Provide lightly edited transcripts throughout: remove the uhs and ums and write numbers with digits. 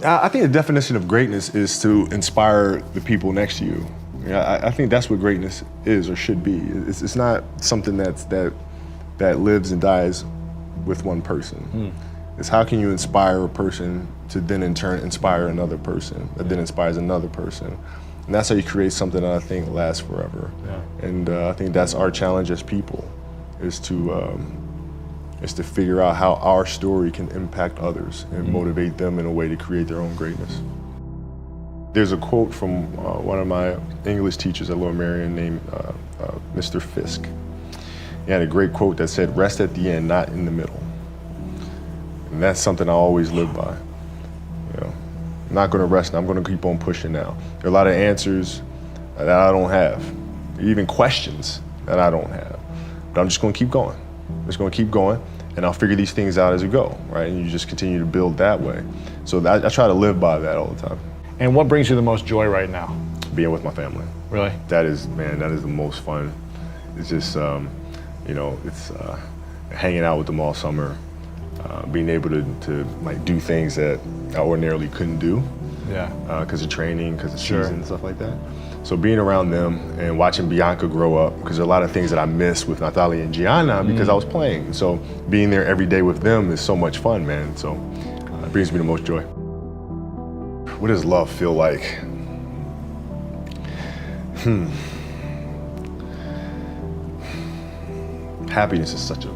I think the definition of greatness is to inspire the people next to you. I think that's what greatness is or should be. It's not something that lives and dies with one person. It's how can you inspire a person to then in turn inspire another person that then inspires another person. And that's how you create something that I think lasts forever. And I think that's our challenge as people, is to figure out how our story can impact others and motivate them in a way to create their own greatness. There's a quote from one of my English teachers at Lower Merion named Mr. Fisk. He had a great quote that said, "Rest at the end, not in the middle." And that's something I always live by. You know, I'm not gonna rest, I'm gonna keep on pushing now. There are a lot of answers that I don't have, even questions that I don't have, but I'm just gonna keep going. I'm just gonna keep going, and I'll figure these things out as we go, right? And you just continue to build that way. So I try to live by that all the time. And what brings you the most joy right now? Being with my family. Really? That is the most fun. It's just, it's hanging out with them all summer, being able to like do things that I ordinarily couldn't do. Because of training, because of season and stuff like that. So being around them and watching Bianca grow up, because there are a lot of things that I miss with Natalia and Gianna because I was playing. So being there every day with them is so much fun, man. So it brings me the most joy. What does love feel like? Happiness is such a, I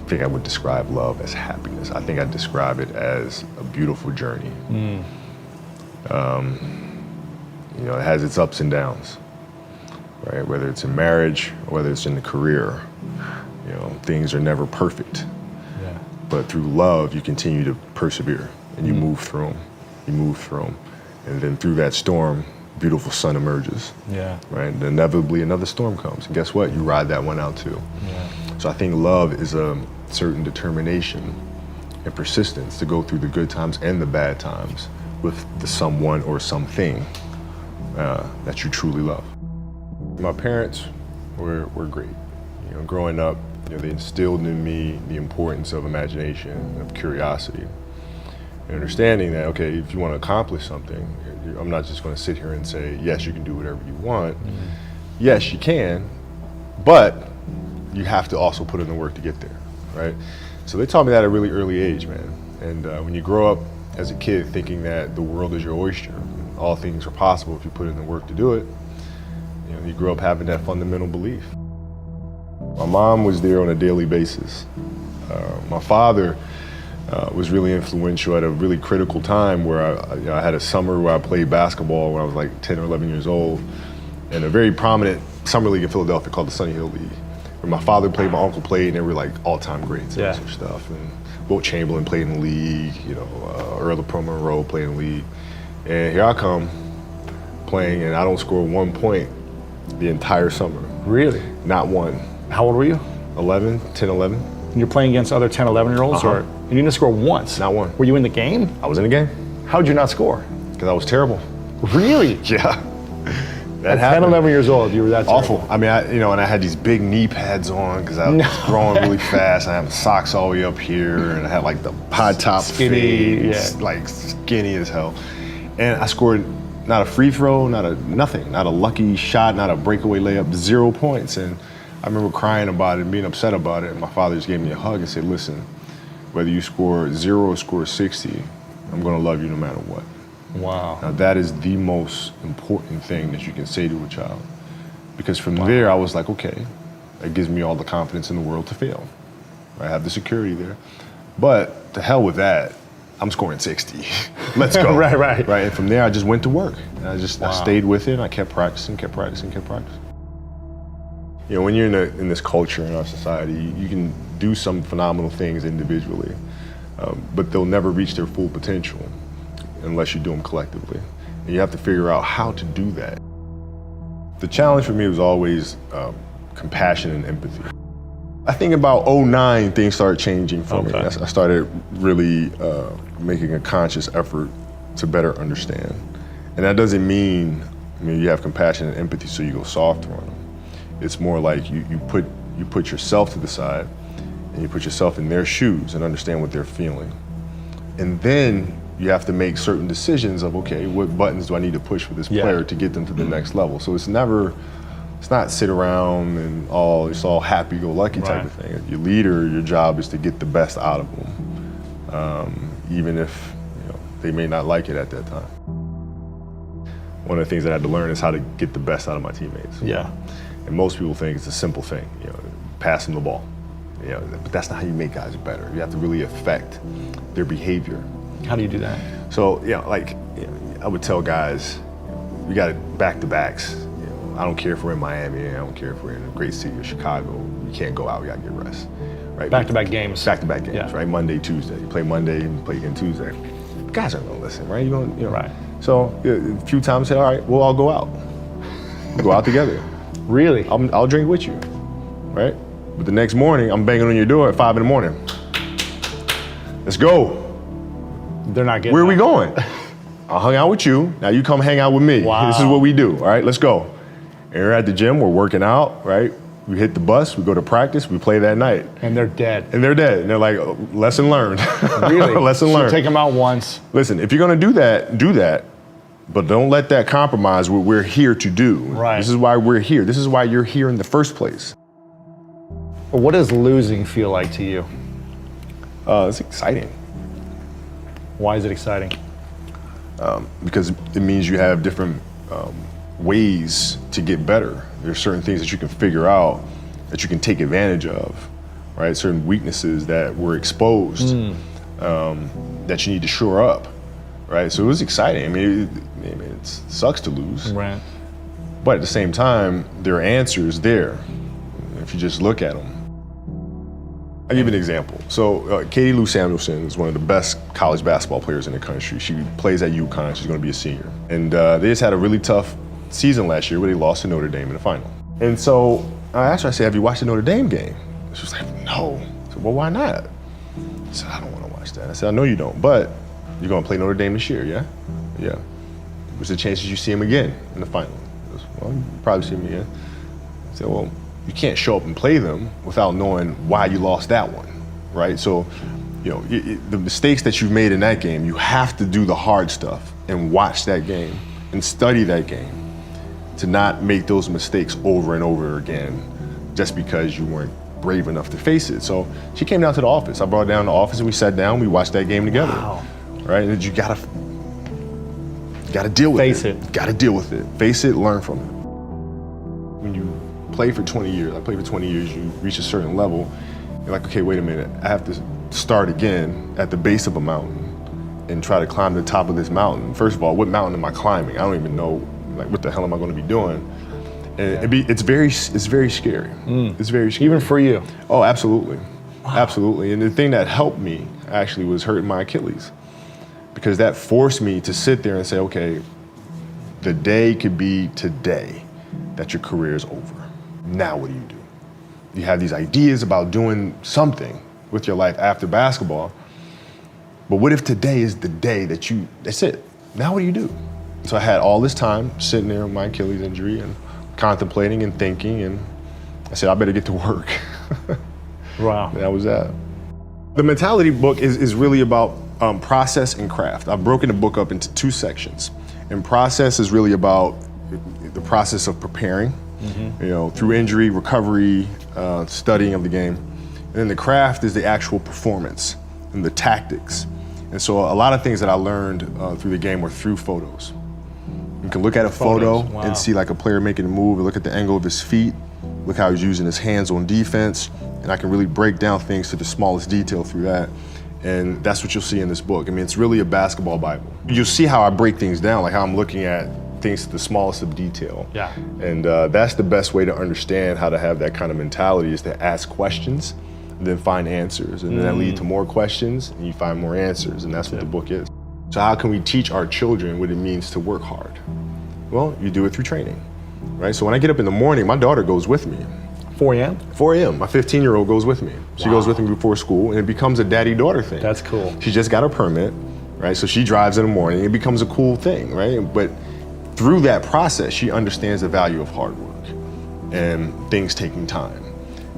think I would describe love as happiness. I think I describe it as a beautiful journey. It has its ups and downs, right? Whether it's in marriage or whether it's in the career, things are never perfect. But through love, you continue to persevere and you move through them. You move through them. And then through that storm, beautiful sun emerges. Right? And inevitably another storm comes. And guess what? You ride that one out too. So I think love is a certain determination and persistence to go through the good times and the bad times with the someone or something that you truly love. My parents were great. Growing up, they instilled in me the importance of imagination, of curiosity, and understanding that, okay, if you want to accomplish something, I'm not just going to sit here and say, yes, you can do whatever you want. Yes, you can, but you have to also put in the work to get there, right? So they taught me that at a really early age, man. And when you grow up as a kid thinking that the world is your oyster, and all things are possible if you put in the work to do it, you grow up having that fundamental belief. My mom was there on a daily basis. My father was really influential at a really critical time where I had a summer where I played basketball when I was like 10 or 11 years old, in a very prominent summer league in Philadelphia called the Sunny Hill League, where my father played, my uncle played, and they were like all-time greats and such stuff. And Wilt Chamberlain played in the league, Earl Pro Monroe played in the league. And here I come playing, and I don't score 1 point the entire summer. Really? Not one. How old were you? 11, 10, 11. And you're playing against other 10, 11-year-olds? Or and you didn't score once? Not one. Were you in the game? I was in the game. How did you not score? Because I was terrible. Really? Yeah. At 10, 11 years old, you were that awful. terrible. I mean, and I had these big knee pads on because I was growing really fast. I had socks all the way up here, and I had like the high top skinny, fade, like skinny as hell. And I scored not a free throw, nothing, not a lucky shot, not a breakaway layup, 0 points. And I remember crying about it and being upset about it. And my father just gave me a hug and said, listen, whether you score 0 or score 60, I'm gonna love you no matter what. Wow. Now that is the most important thing that you can say to a child. Because from there I was like, okay, that gives me all the confidence in the world to fail. I have the security there. But to hell with that, I'm scoring 60. Let's go. Right. And from there I just went to work. And I stayed with it, and I kept practicing. When you're in this culture in our society, you can do some phenomenal things individually, but they'll never reach their full potential unless you do them collectively. And you have to figure out how to do that. The challenge for me was always compassion and empathy. I think about 2009, things started changing for me. I started really making a conscious effort to better understand. And that doesn't mean, you have compassion and empathy so you go softer on them. It's more like you put yourself to the side and you put yourself in their shoes and understand what they're feeling. And then you have to make certain decisions of, okay, what buttons do I need to push for this player to get them to the next level? So it's not sit around and it's all happy-go-lucky type of thing. If you're leader, your job is to get the best out of them, even if they may not like it at that time. One of the things that I had to learn is how to get the best out of my teammates. Yeah. And most people think it's a simple thing, pass them the ball. But that's not how you make guys better. You have to really affect their behavior. How do you do that? So, I would tell guys, we got back-to-backs. I don't care if we're in Miami, I don't care if we're in a great city of Chicago. You can't go out, we gotta get rest. Right? Back-to-back games. Back-to-back games, right? Monday, Tuesday. You play Monday, you play again Tuesday. Guys aren't gonna listen, right? Right. So a few times I said, all right, we'll all go out. We'll go out together. Really? I'll drink with you, right? But the next morning, I'm banging on your door at 5 a.m. Let's go. They're not getting Where are we going? I hung out with you, now you come hang out with me. Wow. This is what we do, all right, let's go. And we're at the gym, we're working out, right? We hit the bus, we go to practice, we play that night. And they're dead. And they're dead. And they're like, oh, lesson learned. Really? Lesson learned. Take them out once. Listen, if you're gonna do that, but don't let that compromise what we're here to do. Right. This is why we're here. This is why you're here in the first place. What does losing feel like to you? It's exciting. Why is it exciting? Because it means you have different ways to get better. There's certain things that you can figure out that you can take advantage of, right? Certain weaknesses that were exposed that you need to shore up, right? So it was exciting. I mean, it sucks to lose. Right. But at the same time, there are answers there if you just look at them. I'll give you an example. So Lou Samuelson is one of the best college basketball players in the country. She plays at UConn. She's going to be a senior. And they just had a really tough season last year where they lost to Notre Dame in the final. And so I asked her, I said, have you watched the Notre Dame game? She was like, no. I said, well, why not? I said, I don't want to watch that. I said, I know you don't, but you're going to play Notre Dame this year, yeah? Yeah. What's the chances you see him again in the final? Goes, well, you probably see him again. I said, well, you can't show up and play them without knowing why you lost that one, right? So, the mistakes that you've made in that game, you have to do the hard stuff and watch that game and study that game to not make those mistakes over and over again just because you weren't brave enough to face it. So she came down to the office. I brought her down to the office and we sat down, we watched that game together. Wow. Right? And you gotta deal with it. Face it. Gotta deal with it. Face it, learn from it. When you play for 20 years, I played for 20 years, you reach a certain level, you're like, okay, wait a minute, I have to start again at the base of a mountain and try to climb the top of this mountain. First of all, what mountain am I climbing? I don't even know, like, what the hell am I gonna be doing? And it's very scary. It's very scary. Even for you? Oh, absolutely. Wow. Absolutely. And the thing that helped me actually was hurting my Achilles, because that forced me to sit there and say, okay, the day could be today that your career is over. Now what do? You have these ideas about doing something with your life after basketball, but what if today is the day that's it? Now what do you do? So I had all this time sitting there with my Achilles injury and contemplating and thinking, and I said, I better get to work. Wow. And that was that. The mentality book is really about process and craft. I've broken the book up into 2 sections. And process is really about the process of preparing, through injury, recovery, studying of the game. And then the craft is the actual performance and the tactics. And so a lot of things that I learned through the game were through photos. You can look at a photo and see like a player making a move and look at the angle of his feet, look how he's using his hands on defense, and I can really break down things to the smallest detail through that. And that's what you'll see in this book. I mean, it's really a basketball Bible. You'll see how I break things down, like how I'm looking at things to the smallest of detail. Yeah. And that's the best way to understand how to have that kind of mentality, is to ask questions, and then find answers. And then that lead to more questions, and you find more answers, and that's what the book is. So how can we teach our children what it means to work hard? Well, you do it through training, right? So when I get up in the morning, my daughter goes with me. 4 a.m.? 4 a.m. My 15-year-old goes with me. She goes with me before school, and it becomes a daddy-daughter thing. That's cool. She just got her permit, right? So she drives in the morning. It becomes a cool thing, right? But through that process, she understands the value of hard work and things taking time.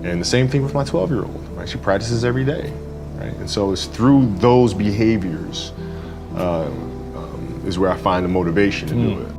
And the same thing with my 12-year-old, right? She practices every day, right? And so it's through those behaviors is where I find the motivation to do it.